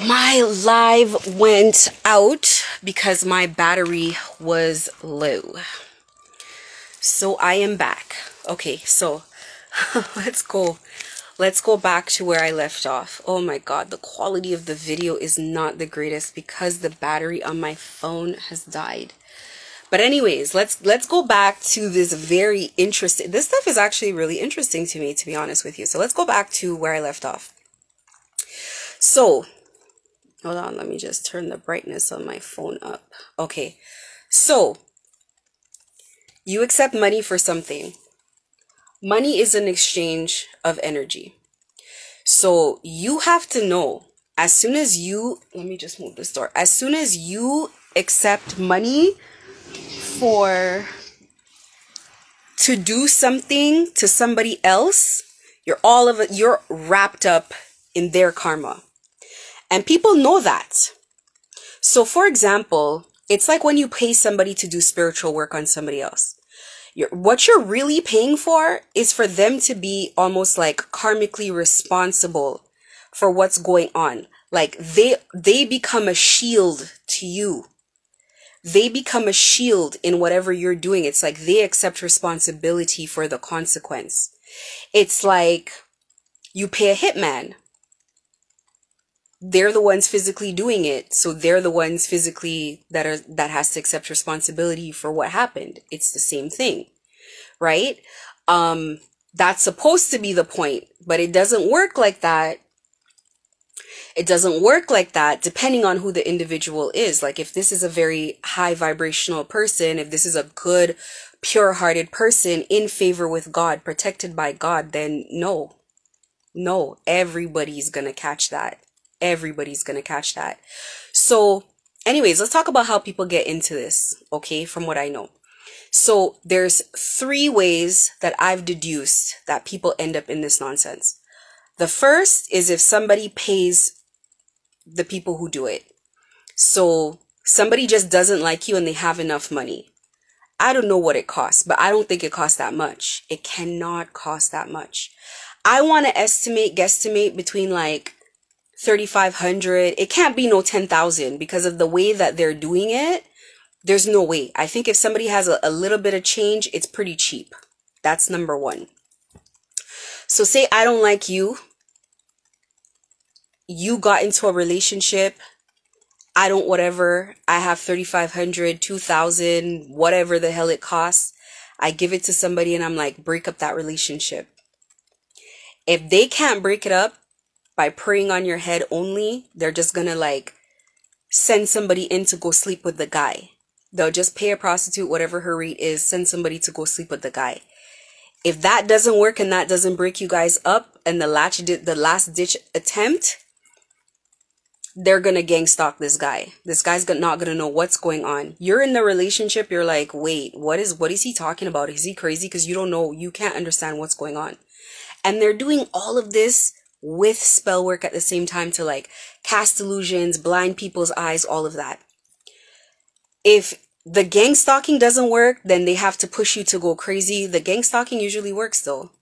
My live went out because my battery was low. So I am back. Okay, so let's go. Let's go back to where I left off. Oh my god, the quality of the video is not the greatest because the battery on my phone has died. But anyways, let's go back to this very interesting. This stuff is actually really interesting to me, to be honest with you. So let's go back to where I left off. So hold on, let me just turn the brightness on my phone up. Okay, so you accept money for something. Money is an exchange of energy. So you have to know, as soon as you, let me just move this door. As soon as you accept money for, to do something to somebody else, you're wrapped up in their karma. And people know that. So for example, it's like when you pay somebody to do spiritual work on somebody else. What you're really paying for is for them to be almost like karmically responsible for what's going on. Like they become a shield to you. They become a shield in whatever you're doing. It's like they accept responsibility for the consequence. It's like you pay a hitman. They're the ones physically doing it, so they're the ones physically that has to accept responsibility for what happened. It's the same thing, right? That's supposed to be the point, but it doesn't work like that. It doesn't work like that depending on who the individual is. Like if this is a very high vibrational person, if this is a good, pure-hearted person in favor with God, protected by God, then no, everybody's gonna catch that. Everybody's gonna catch that. So anyways, let's talk about how people get into this, okay, from what I know. So there's 3 ways that I've deduced that people end up in this nonsense. The first is if somebody pays the people who do it. So somebody just doesn't like you and they have enough money. I don't know what it costs, but I don't think it costs that much. It cannot cost that much. I want to guesstimate between like 3,500. It can't be no 10,000 because of the way that they're doing it. There's no way. I think if somebody has a little bit of change, it's pretty cheap. That's number 1. So say I don't like you. You got into a relationship. I don't whatever. I have 3,500, 2,000, whatever the hell it costs. I give it to somebody and I'm like, break up that relationship. If they can't break it up by preying on your head only, they're just gonna like send somebody in to go sleep with the guy. They'll just pay a prostitute, whatever her rate is, send somebody to go sleep with the guy. If that doesn't work and that doesn't break you guys up and the last ditch attempt, they're gonna gang stalk this guy. This guy's not gonna know what's going on. You're in the relationship, you're like, wait, what is he talking about? Is he crazy? Because you don't know, you can't understand what's going on. And they're doing all of this with spell work at the same time to like cast illusions, blind people's eyes, all of that. If the gang stalking doesn't work, then they have to push you to go crazy. The gang stalking usually works though.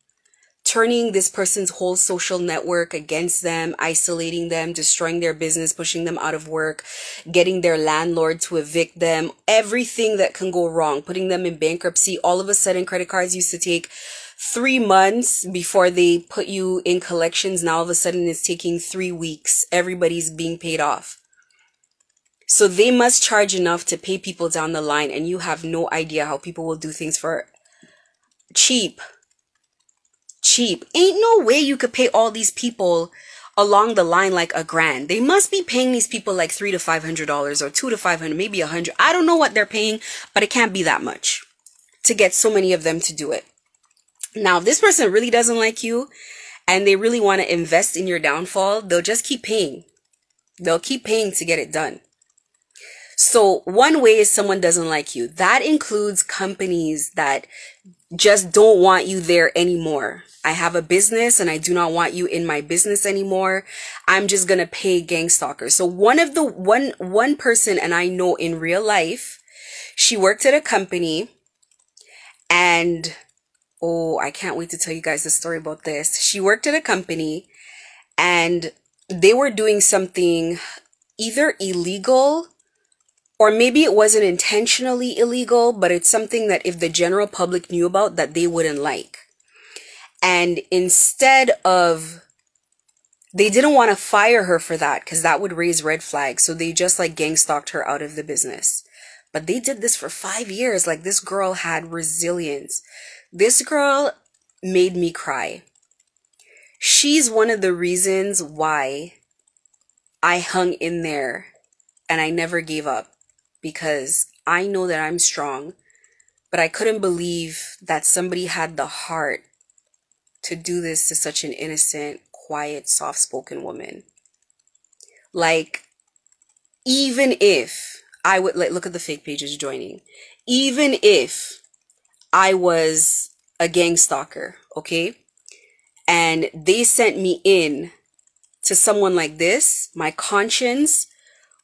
Turning this person's whole social network against them, isolating them, destroying their business, pushing them out of work, getting their landlord to evict them, everything that can go wrong, putting them in bankruptcy. All of a sudden, credit cards used to take 3 months before they put you in collections. Now all of a sudden it's taking 3 weeks. Everybody's being paid off. So they must charge enough to pay people down the line, and you have no idea how people will do things for cheap. Ain't no way you could pay all these people along the line like $1,000. They must be paying these people like $300 to $500 or $200 to $500, maybe $100. I don't know what they're paying, but it can't be that much to get so many of them to do it. Now, if this person really doesn't like you and they really want to invest in your downfall, they'll just keep paying. They'll keep paying to get it done. So one way is someone doesn't like you. That includes companies that just don't want you there anymore. I have a business and I do not want you in my business anymore. I'm just going to pay gang stalkers. So one person, and I know in real life, she worked at a company and oh, I can't wait to tell you guys the story about this. She worked at a company and they were doing something either illegal, or maybe it wasn't intentionally illegal, but it's something that if the general public knew about, that they wouldn't like. And instead of, they didn't want to fire her for that because that would raise red flags. So they just like gang stalked her out of the business. But they did this for 5 years. Like, this girl had resilience. This girl made me cry. She's one of the reasons why I hung in there and I never gave up, because I know that I'm strong, but I couldn't believe that somebody had the heart to do this to such an innocent, quiet, soft-spoken woman. Like, even if I would, like, look at the fake pages joining. Even if I was a gang stalker, okay, and they sent me in to someone like this, my conscience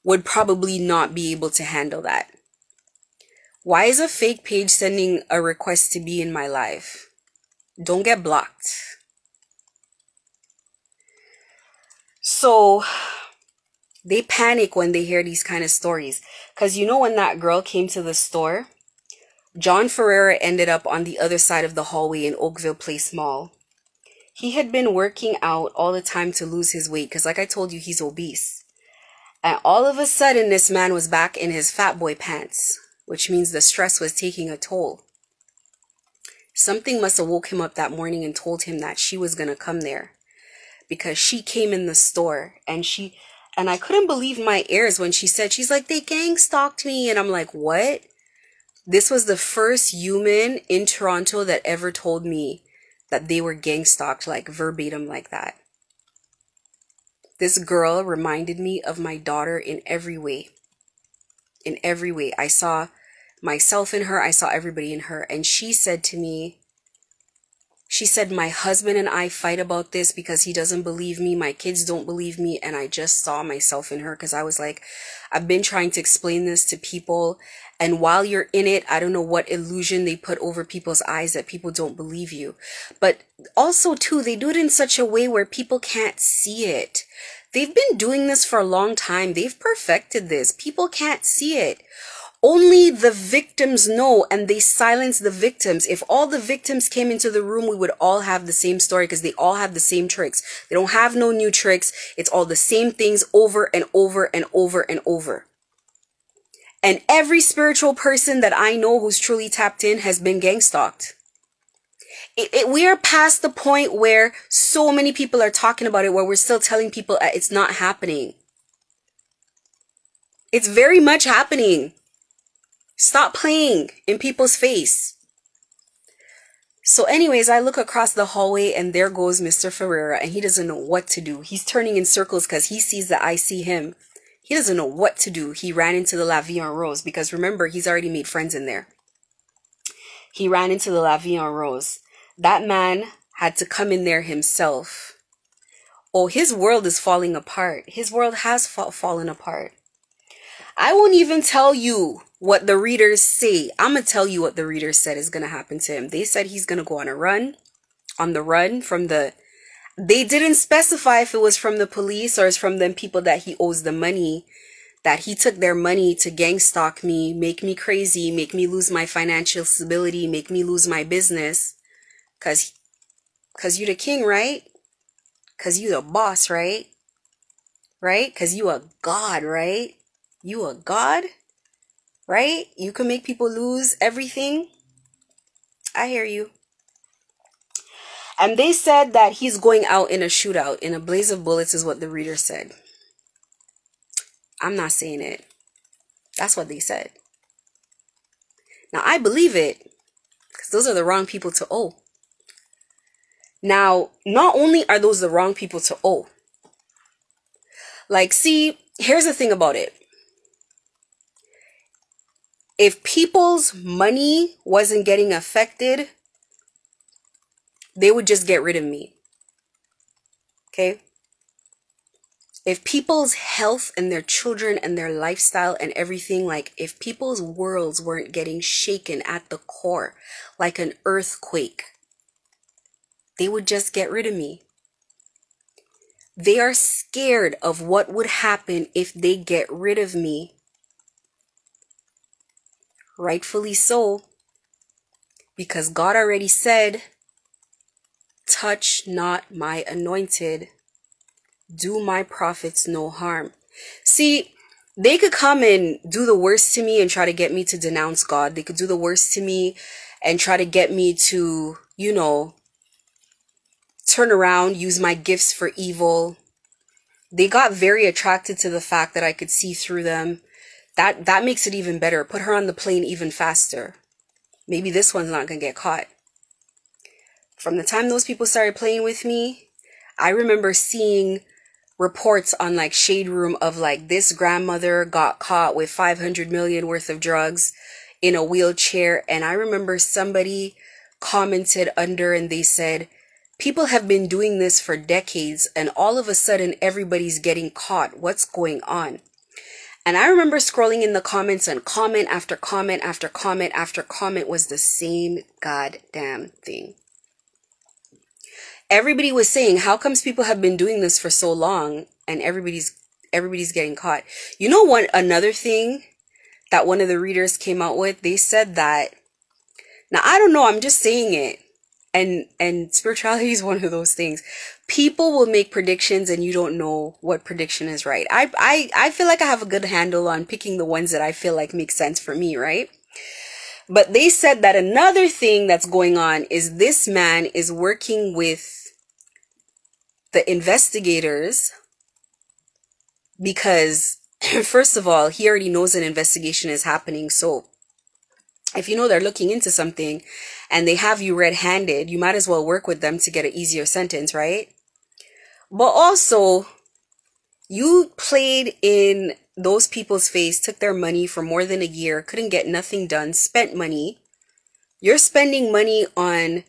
would probably not be able to handle that. Why is a fake page sending a request to be in my life? Don't get blocked. So they panic when they hear these kind of stories. Because you know, when that girl came to the store, John Ferreira ended up on the other side of the hallway in Oakville Place Mall. He had been working out all the time to lose his weight because, like I told you, he's obese. And all of a sudden, this man was back in his fat boy pants, which means the stress was taking a toll. Something must have woke him up that morning and told him that she was going to come there, because she came in the store and I couldn't believe my ears when she said, she's like, they gang stalked me. And I'm like, what? This was the first human in Toronto that ever told me that they were gang stalked, like verbatim like that. This girl reminded me of my daughter in every way. In every way. I saw myself in her. I saw everybody in her. And she said to me, she said, my husband and I fight about this because he doesn't believe me. My kids don't believe me. And I just saw myself in her, because I was like, I've been trying to explain this to people. And while you're in it, I don't know what illusion they put over people's eyes that people don't believe you. But also, too, they do it in such a way where people can't see it. They've been doing this for a long time. They've perfected this. People can't see it. Only the victims know, and they silence the victims. If all the victims came into the room, we would all have the same story, because they all have the same tricks. They don't have no new tricks. It's all the same things over and over and over and over. And every spiritual person that I know who's truly tapped in has been gang stalked. We are past the point where so many people are talking about it, where we're still telling people it's not happening. It's very much happening. Stop playing in people's face. So anyways, I look across the hallway and there goes Mr. Ferreira, and he doesn't know what to do. He's turning in circles because he sees that I see him. He doesn't know what to do. He ran into the La Vie en Rose, because remember, he's already made friends in there. He ran into the La Vie en Rose. That man had to come in there himself. Oh, his world is falling apart. His world has fallen apart. I won't even tell you what the readers say. I'm going to tell you what the readers said is going to happen to him. They said he's going to go on the run from the, they didn't specify if it was from the police or it's from them people that he owes the money, that he took their money to gang stalk me, make me crazy, make me lose my financial stability, make me lose my business. Cause you the king, right? Cause you the boss, right? Right? Cause you a god, right? You a god, right? You can make people lose everything. I hear you. And they said that he's going out in a shootout, in a blaze of bullets, is what the reader said. I'm not saying it. That's what they said. Now, I believe it, because those are the wrong people to owe. Now, not only are those the wrong people to owe, like, see, here's the thing about it. If people's money wasn't getting affected, they would just get rid of me. Okay? If people's health and their children and their lifestyle and everything, like if people's worlds weren't getting shaken at the core like an earthquake, they would just get rid of me. They are scared of what would happen if they get rid of me. Rightfully so, because God already said, touch not my anointed, do my prophets no harm. See, they could come and do the worst to me and try to get me to denounce God. They could do the worst to me and try to get me to, turn around, use my gifts for evil. They got very attracted to the fact that I could see through them. That makes it even better. Put her on the plane even faster. Maybe this one's not gonna get caught. From the time those people started playing with me, I remember seeing reports on like Shade Room of like this grandmother got caught with 500 million worth of drugs in a wheelchair. And I remember somebody commented under and they said, people have been doing this for decades and all of a sudden everybody's getting caught. What's going on? And I remember scrolling in the comments and comment after comment after comment after comment was the same goddamn thing. Everybody was saying, how comes people have been doing this for so long and everybody's getting caught? You know what, another thing that one of the readers came out with, they said that, now I don't know, I'm just saying it. And spirituality is one of those things. People will make predictions and you don't know what prediction is right. I feel like I have a good handle on picking the ones that I feel like make sense for me, right? But they said that another thing that's going on is this man is working with the investigators because, first of all, he already knows an investigation is happening. So if you know they're looking into something and they have you red-handed, you might as well work with them to get an easier sentence, right? But also, you played in those people's face, took their money for more than a year, couldn't get nothing done, spent money. You're spending money on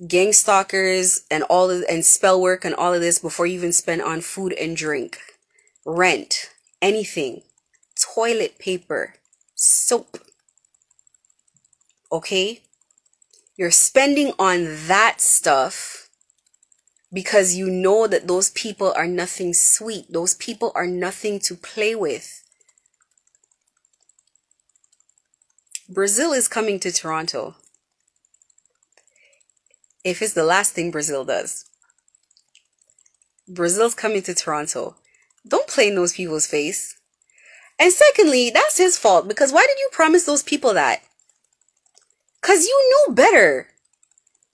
gang stalkers and and spell work and all of this before you even spend on food and drink, rent, anything, toilet paper, soap. Okay? You're spending on that stuff because you know that those people are nothing sweet. Those people are nothing to play with. Brazil is coming to Toronto. If it's the last thing Brazil does. Brazil's coming to Toronto. Don't play in those people's face. And secondly, that's his fault because why did you promise those people that? Because you knew better.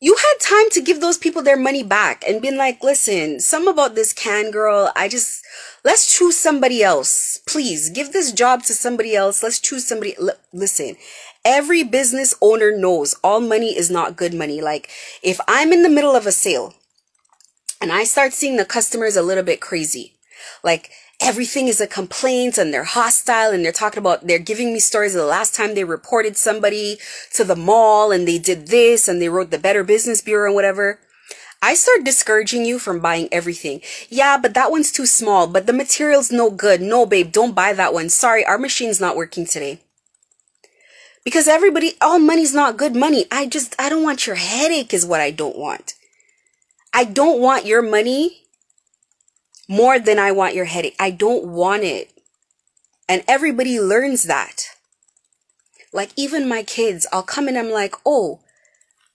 You had time to give those people their money back and been like, listen, some about this can girl, let's choose somebody else. Please, give this job to somebody else. Let's choose somebody. Listen, every business owner knows all money is not good money. Like, if I'm in the middle of a sale and I start seeing the customers a little bit crazy, like, everything is a complaint and they're hostile and they're giving me stories of the last time they reported somebody to the mall and they did this and they wrote the Better Business Bureau and whatever. I start discouraging you from buying everything. Yeah, but that one's too small, but the material's no good. No, babe, don't buy that one. Sorry, our machine's not working today. Because all money's not good money. I don't want your headache is what I don't want. I don't want your money more than I want your headache. I don't want it. And everybody learns that. Like even my kids, I'll come and I'm like, oh,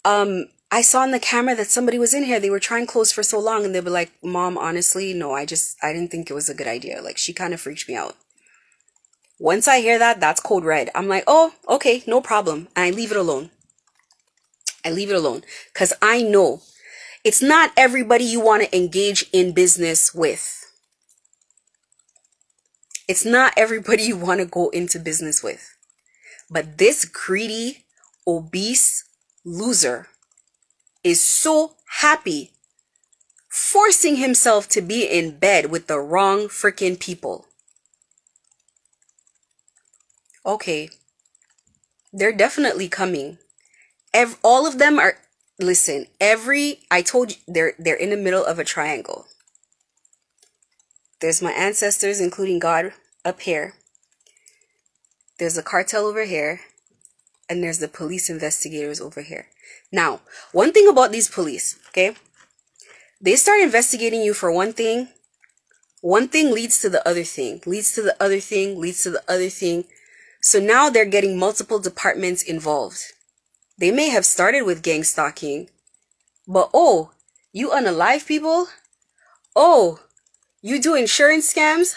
I saw on the camera that somebody was in here. They were trying clothes for so long and they'll be like, Mom, honestly, no, I didn't think it was a good idea. Like she kind of freaked me out. Once I hear that, that's code red. I'm like, oh, okay, no problem. And I leave it alone. Because I know it's not everybody you want to engage in business with. It's not everybody you want to go into business with. But this greedy, obese loser is so happy forcing himself to be in bed with the wrong freaking people. Okay, they're definitely coming. All of them are, listen, I told you, they're in the middle of a triangle. There's my ancestors, including God, up here. There's a cartel over here. And there's the police investigators over here. Now, one thing about these police, okay? They start investigating you for one thing. One thing leads to the other thing, leads to the other thing, leads to the other thing. So now they're getting multiple departments involved. They may have started with gang stalking, but oh, you unalive people? Oh, you do insurance scams?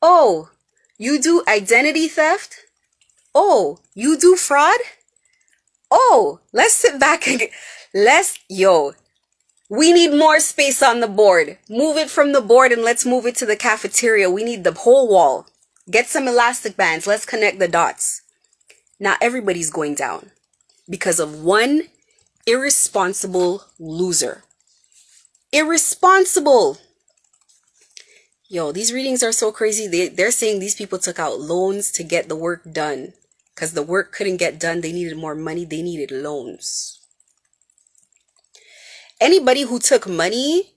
Oh, you do identity theft? Oh, you do fraud? Oh, let's sit back and we need more space on the board. Move it from the board and let's move it to the cafeteria. We need the whole wall. Get some elastic bands. Let's connect the dots. Now everybody's going down because of one irresponsible loser. Irresponsible. Yo, these readings are so crazy. They're saying these people took out loans to get the work done. Because the work couldn't get done. They needed more money. They needed loans. Anybody who took money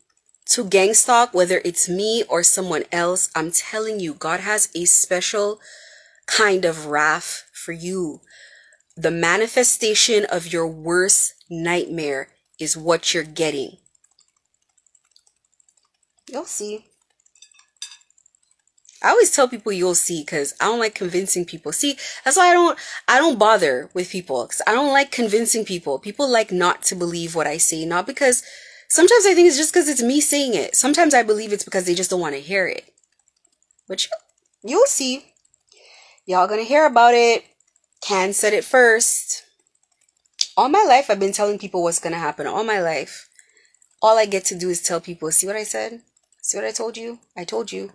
to gang stalk, whether it's me or someone else, I'm telling you, God has a special kind of wrath for you. The manifestation of your worst nightmare is what you're getting. You'll see. I always tell people you'll see because I don't like convincing people. See, that's why I don't bother with people because I don't like convincing people. People like not to believe what I say, not because sometimes I think it's just because it's me saying it. Sometimes I believe it's because they just don't want to hear it. But you'll see. Y'all gonna hear about it. Can said it first. All my life I've been telling people what's gonna happen. All my life. All I get to do is tell people, see what I said? See what I told you? I told you.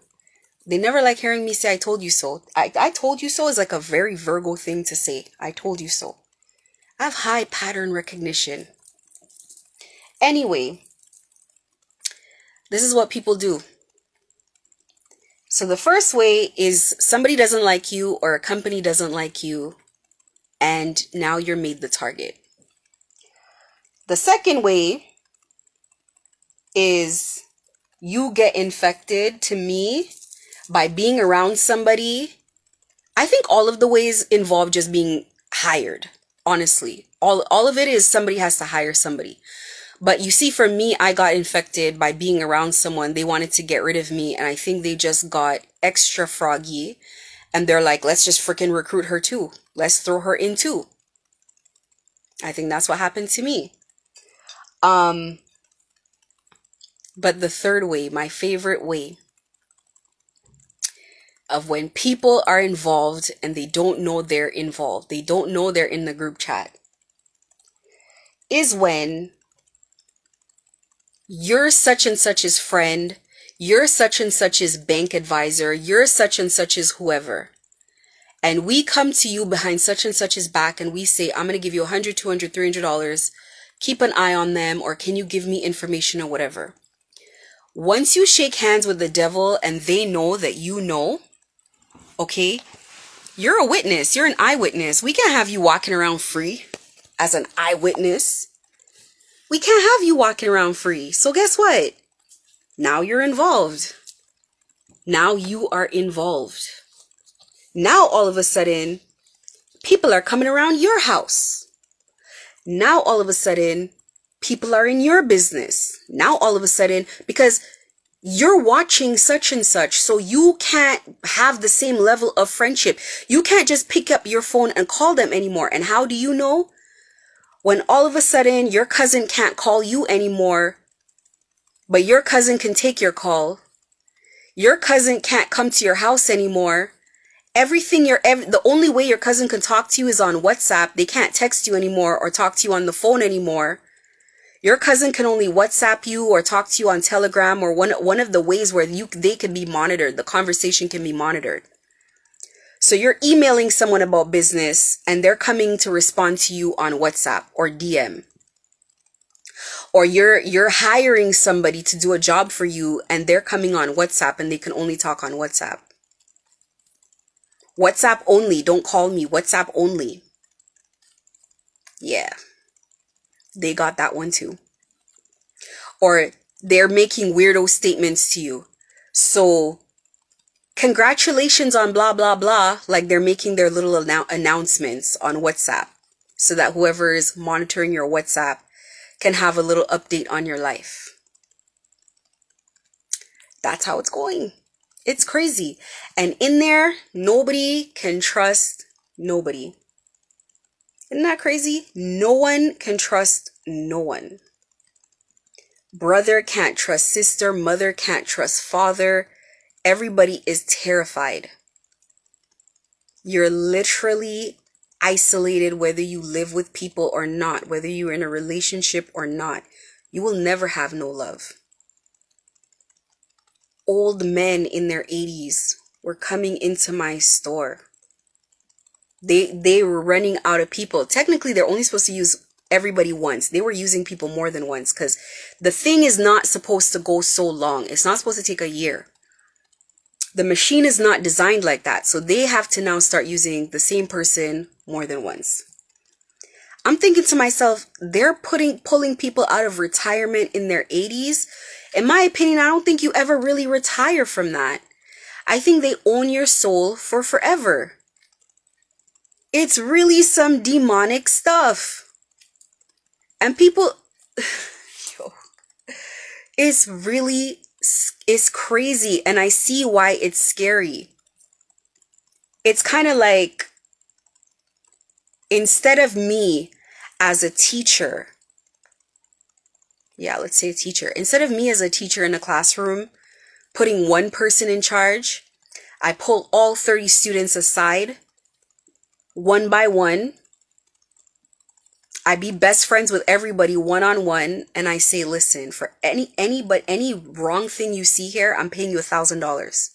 They never like hearing me say, I told you so. I told you so is like a very Virgo thing to say. I told you so. I have high pattern recognition. Anyway, this is what people do. So the first way is somebody doesn't like you or a company doesn't like you, and now you're made the target. The second way is you get infected, to me, by being around somebody. I think all of the ways involve just being hired, honestly. All of it is somebody has to hire somebody. But you see, for me, I got infected by being around someone. They wanted to get rid of me, and I think they just got extra froggy. And they're like, let's just freaking recruit her too. Let's throw her in too. I think that's what happened to me. But the third way, my favorite way, of when people are involved and they don't know they're involved, they don't know they're in the group chat, is when you're such and such's friend, you're such and such's bank advisor, you're such and such's whoever, and we come to you behind such and such's back and we say, I'm going to give you $100, $200, $300, keep an eye on them, or can you give me information or whatever. Once you shake hands with the devil and they know that you know, okay, you're a witness. You're an eyewitness. We can't have you walking around free as an eyewitness. We can't have you walking around free. So guess what? Now you're involved. Now you are involved. Now all of a sudden, people are coming around your house. Now all of a sudden, people are in your business. Now all of a sudden, because you're watching such and such, so you can't have the same level of friendship. You can't just pick up your phone and call them anymore. And how do you know? When all of a sudden your cousin can't call you anymore, but your cousin can take your call. Your cousin can't come to your house anymore. The only way your cousin can talk to you is on WhatsApp. They can't text you anymore or talk to you on the phone anymore. Your cousin can only WhatsApp you or talk to you on Telegram, or one of the ways where they can be monitored. The conversation can be monitored. So you're emailing someone about business and they're coming to respond to you on WhatsApp or DM. Or you're hiring somebody to do a job for you and they're coming on WhatsApp and they can only talk on WhatsApp. WhatsApp only. Don't call me. WhatsApp only. Yeah. They got that one too. Or they're making weirdo statements to you. So, congratulations on blah, blah, blah. Like they're making their little announcements on WhatsApp. So that whoever is monitoring your WhatsApp can have a little update on your life. That's how it's going. It's crazy. And in there, nobody can trust nobody. Isn't that crazy? No one can trust no one. Brother can't trust sister. Mother can't trust father. Everybody is terrified. You're literally isolated whether you live with people or not, whether you're in a relationship or not. You will never have no love. Old men in their 80s were coming into my store. They were running out of people. Technically, they're only supposed to use everybody once. They were using people more than once because the thing is not supposed to go so long. It's not supposed to take a year. The machine is not designed like that. So they have to now start using the same person more than once. I'm thinking to myself, they're pulling people out of retirement in their 80s. In my opinion, I don't think you ever really retire from that. I think they own your soul for forever. It's really some demonic stuff. And people, it's crazy. And I see why it's scary. It's kind of like, instead of me as a teacher, let's say a teacher. Instead of me as a teacher in a classroom, putting one person in charge, I pull all 30 students aside, one by one. I be best friends with everybody one-on-one, and I say, listen, for any wrong thing you see here, I'm paying you $1,000.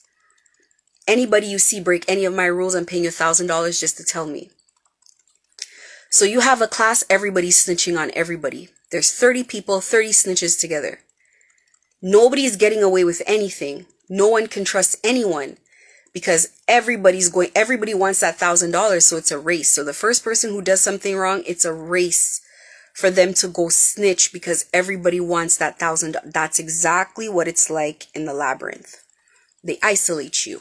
Anybody you see break any of my rules, I'm paying you $1,000 just to tell me. So you have a class, everybody's snitching on everybody. There's 30 people, 30 snitches together. Nobody's getting away with anything. No one can trust anyone because everybody wants that $1,000, so it's a race. So the first person who does something wrong, it's a race for them to go snitch because everybody wants that $1,000. That's exactly what it's like in the labyrinth. They isolate you.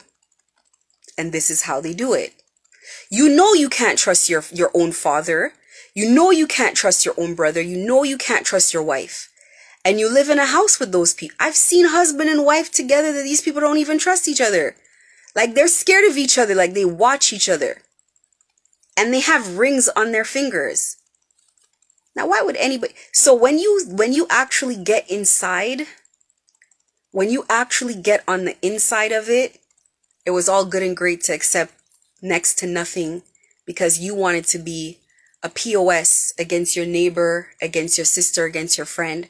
And this is how they do it. You know you can't trust your own father. You know you can't trust your own brother. You know you can't trust your wife. And you live in a house with those people. I've seen husband and wife together that these people don't even trust each other. Like they're scared of each other. Like they watch each other. And they have rings on their fingers. Now why would anybody... So when you actually get inside, when you actually get on the inside of it, it was all good and great to accept next to nothing because you wanted to be a POS against your neighbor, against your sister, against your friend.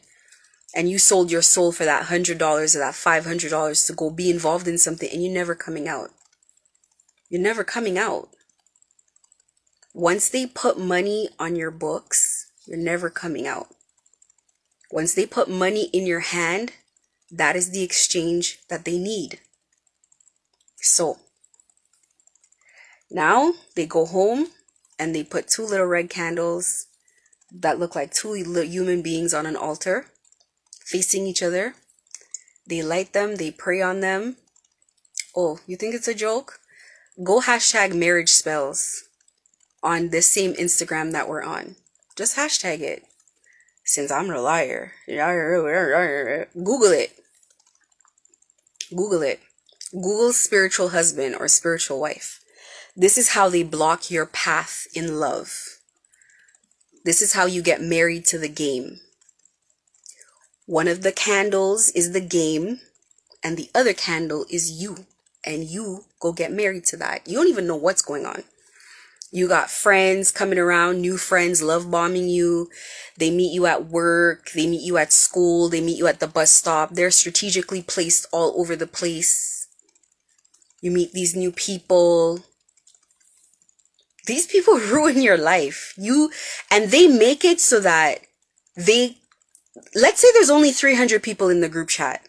And you sold your soul for that $100 or that $500 to go be involved in something, and you're never coming out. You're never coming out. Once they put money on your books, you're never coming out. Once they put money in your hand, that is the exchange that they need. So now they go home and they put 2 little red candles that look like 2 human beings on an altar facing each other. They light them, they pray on them. Oh, you think it's a joke? Go hashtag marriage spells on this same Instagram that we're on. Just hashtag it. Since I'm a liar. Google it. Google it. Google spiritual husband or spiritual wife. This is how they block your path in love. This is how you get married to the game. One of the candles is the game, and the other candle is you. And you go get married to that. You don't even know what's going on. You got friends coming around, new friends love bombing you. They meet you at work. They meet you at school. They meet you at the bus stop. They're strategically placed all over the place. You meet these new people. These people ruin your life. And they make it so that let's say there's only 300 people in the group chat.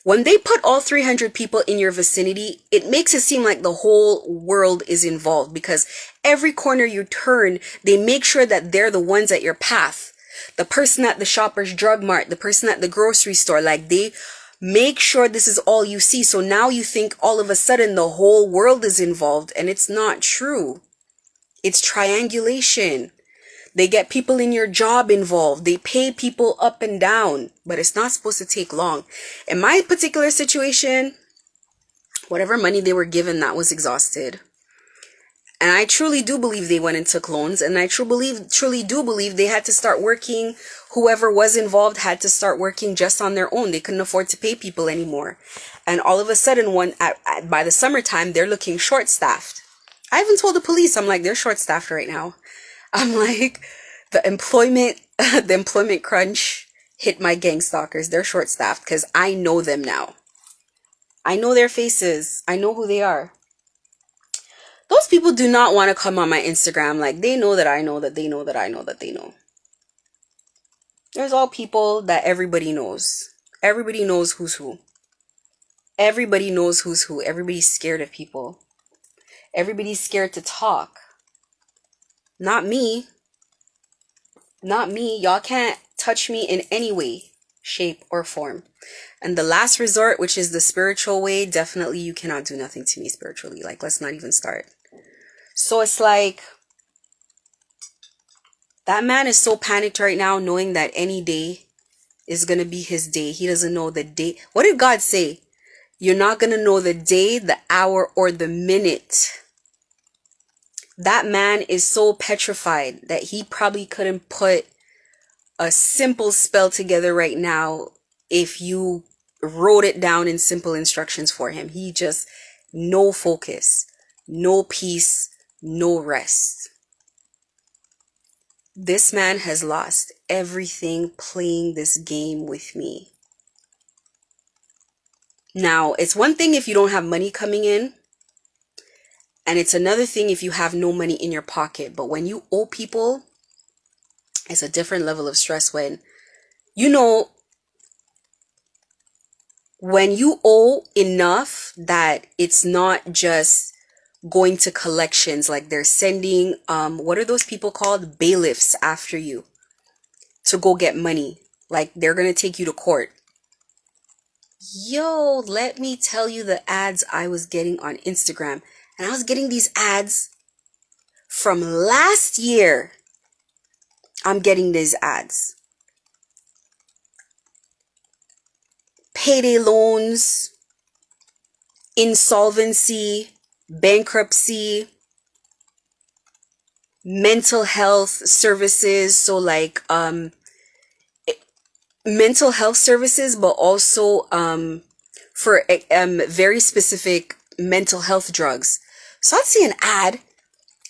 When they put all 300 people in your vicinity, it makes it seem like the whole world is involved because every corner you turn, they make sure that they're the ones at your path. The person at the Shoppers Drug Mart, the person at the grocery store, like they make sure this is all you see. So now you think all of a sudden the whole world is involved, and it's not true. It's triangulation. They get people in your job involved. They pay people up and down, but it's not supposed to take long. In my particular situation, whatever money they were given, that was exhausted. And I truly do believe they went and took loans. And I truly do believe they had to start working. Whoever was involved had to start working just on their own. They couldn't afford to pay people anymore. And all of a sudden, by the summertime, they're looking short-staffed. I even told the police, I'm like, they're short-staffed right now. I'm like, the employment crunch hit my gang stalkers. They're short-staffed because I know them now. I know their faces. I know who they are. Those people do not want to come on my Instagram. Like, they know that I know that they know that I know that they know. There's all people that everybody knows. Everybody knows who's who. Everybody knows who's who. Everybody's scared of people. Everybody's scared to talk. Not me. Not me. Y'all can't touch me in any way, shape, or form. And the last resort, which is the spiritual way, definitely you cannot do nothing to me spiritually. Like, let's not even start. So it's like, that man is so panicked right now, knowing that any day is going to be his day. He doesn't know the day. What did God say? You're not going to know the day, the hour, or the minute. That man is so petrified that he probably couldn't put a simple spell together right now if you wrote it down in simple instructions for him. He just, no focus, no peace, no rest. This man has lost everything playing this game with me. Now, it's one thing if you don't have money coming in, and it's another thing if you have no money in your pocket. But when you owe people, it's a different level of stress when, when you owe enough that it's not just going to collections, like they're sending, what are those people called? Bailiffs after you to go get money. Like they're going to take you to court. Yo, let me tell you the ads I was getting on Instagram. And I was getting these ads from last year. I'm getting these ads. Payday loans, insolvency, bankruptcy, mental health services. So like mental health services, but also for very specific mental health drugs. So I'd see an ad.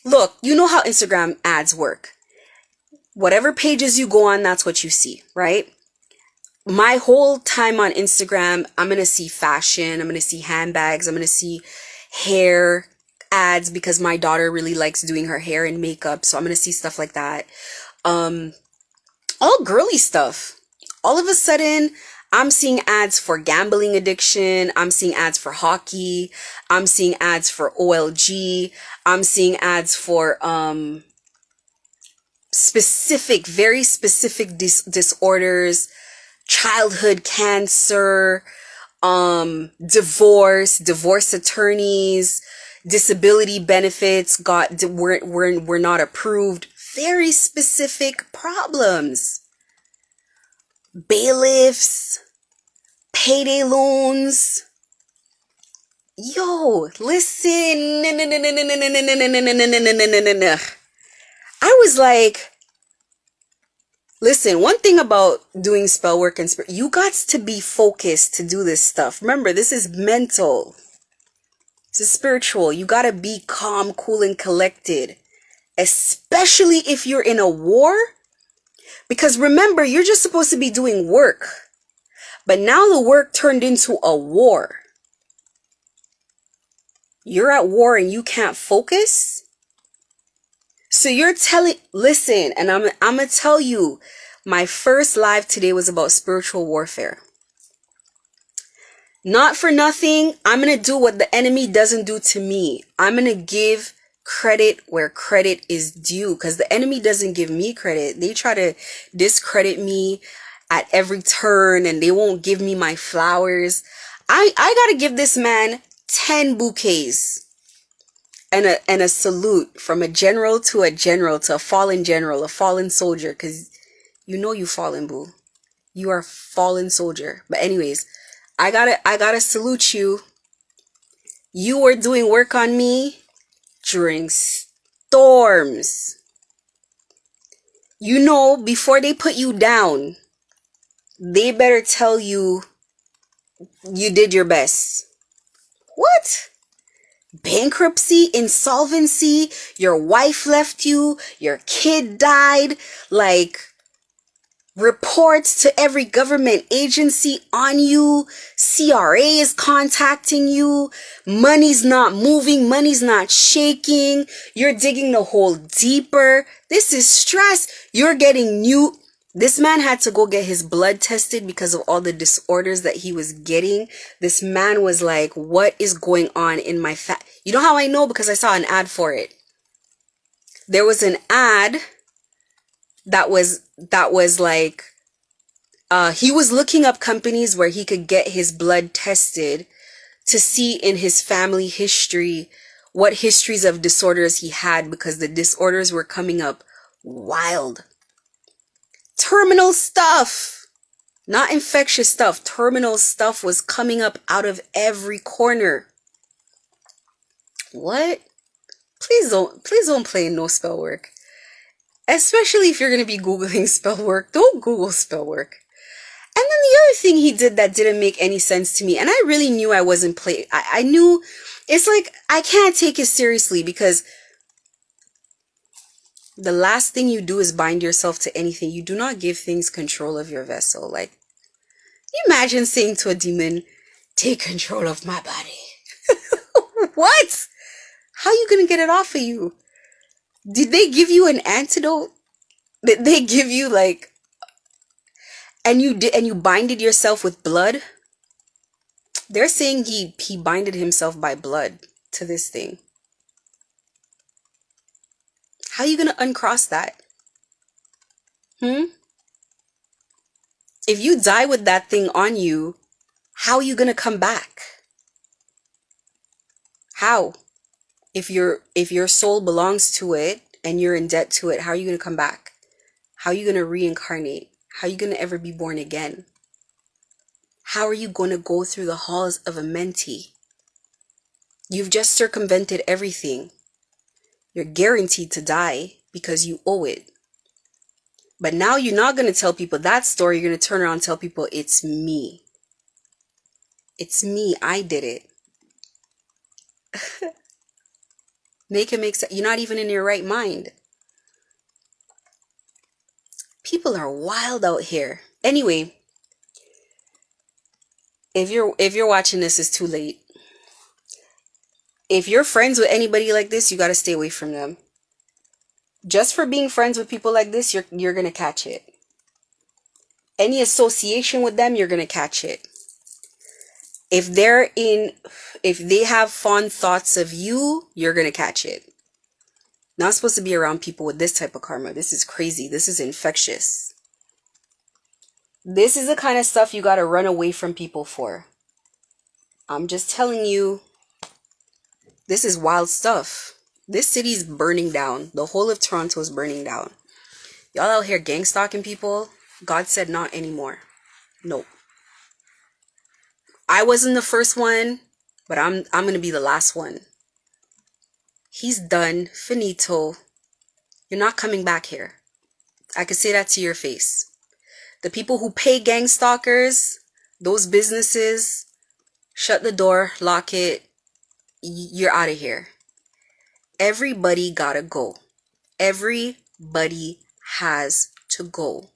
Look, you know how Instagram ads work. Whatever pages you go on, that's what you see, right? My whole time on Instagram, I'm going to see fashion. I'm going to see handbags. I'm going to see hair ads because my daughter really likes doing her hair and makeup. So I'm going to see stuff like that. All girly stuff. All of a sudden, I'm seeing ads for gambling addiction. I'm seeing ads for hockey. I'm seeing ads for OLG. I'm seeing ads for very specific disorders, childhood cancer, divorce attorneys, disability benefits were not approved. Very specific problems. Bailiffs, payday loans. Yo, listen. I was like, listen, one thing about doing spell work and you got to be focused to do this stuff. Remember, this is mental. This is spiritual. You got to be calm, cool, and collected. Especially if you're in a war. Because remember, you're just supposed to be doing work. But now the work turned into a war. You're at war and you can't focus. So you're listen, and I'm going to tell you, my first live today was about spiritual warfare. Not for nothing, I'm going to do what the enemy doesn't do to me. I'm going to give credit where credit is due, because the enemy doesn't give me credit. They try to discredit me at every turn and they won't give me my flowers. I got to give this man 10 bouquets. and a salute from a general to a fallen soldier, because you know you fallen, boo. You are a fallen soldier. But anyways, I gotta salute you. You were doing work on me during storms. You know, before they put you down, they better tell you you did your best. What? Bankruptcy, insolvency, your wife left you, your kid died, like reports to every government agency on you, CRA is contacting you, money's not moving, money's not shaking, you're digging the hole deeper. This is stress. You're getting new. This man had to go get his blood tested because of all the disorders that he was getting. This man was like, what is going on in my fat? You know how I know? Because I saw an ad for it. There was an ad that was like, he was looking up companies where he could get his blood tested to see in his family history what histories of disorders he had, because the disorders were coming up wild. Terminal stuff, not infectious stuff. Terminal stuff was coming up out of every corner. What? Please don't play no spell work. Especially if you're going to be Googling spell work. Don't Google spell work. And then the other thing he did that didn't make any sense to me, and I really knew I wasn't playing. I knew, it's like, I can't take it seriously, because the last thing you do is bind yourself to anything. You do not give things control of your vessel. Like, you imagine saying to a demon, take control of my body. What? How are you going to get it off of you? Did they give you an antidote? Did they give you like, and you binded yourself with blood? They're saying he binded himself by blood to this thing. How are you going to uncross that? If you die with that thing on you, how are you going to come back? How? If your soul belongs to it and you're in debt to it, how are you going to come back? How are you going to reincarnate? How are you going to ever be born again? How are you going to go through the halls of a mentee? You've just circumvented everything. You're guaranteed to die because you owe it. But now you're not going to tell people that story. You're going to turn around and tell people, it's me. It's me. I did it. Make it make sense. You're not even in your right mind. People are wild out here. Anyway, if you're watching this, it's too late. If you're friends with anybody like this, you got to stay away from them. Just for being friends with people like this, you're going to catch it. Any association with them, you're going to catch it. If they have fond thoughts of you, you're going to catch it. Not supposed to be around people with this type of karma. This is crazy. This is infectious. This is the kind of stuff you got to run away from people for. I'm just telling you, this is wild stuff. This city's burning down. The whole of Toronto is burning down. Y'all out here gang stalking people? God said not anymore. Nope. I wasn't the first one, but I'm going to be the last one. He's done. Finito. You're not coming back here. I can say that to your face. The people who pay gang stalkers, those businesses, shut the door, lock it. You're out of here. Everybody gotta go. Everybody has to go.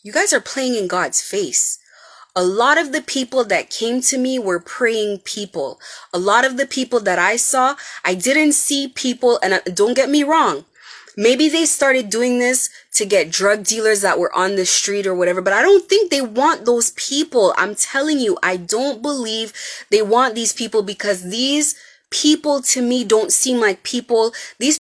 You guys are playing in God's face. A lot of the people that came to me were praying people. A lot of the people that I saw, I didn't see people, and don't get me wrong, maybe they started doing this to get drug dealers that were on the street or whatever, but I don't think they want those people. I'm telling you, I don't believe they want these people, because these people to me don't seem like people. These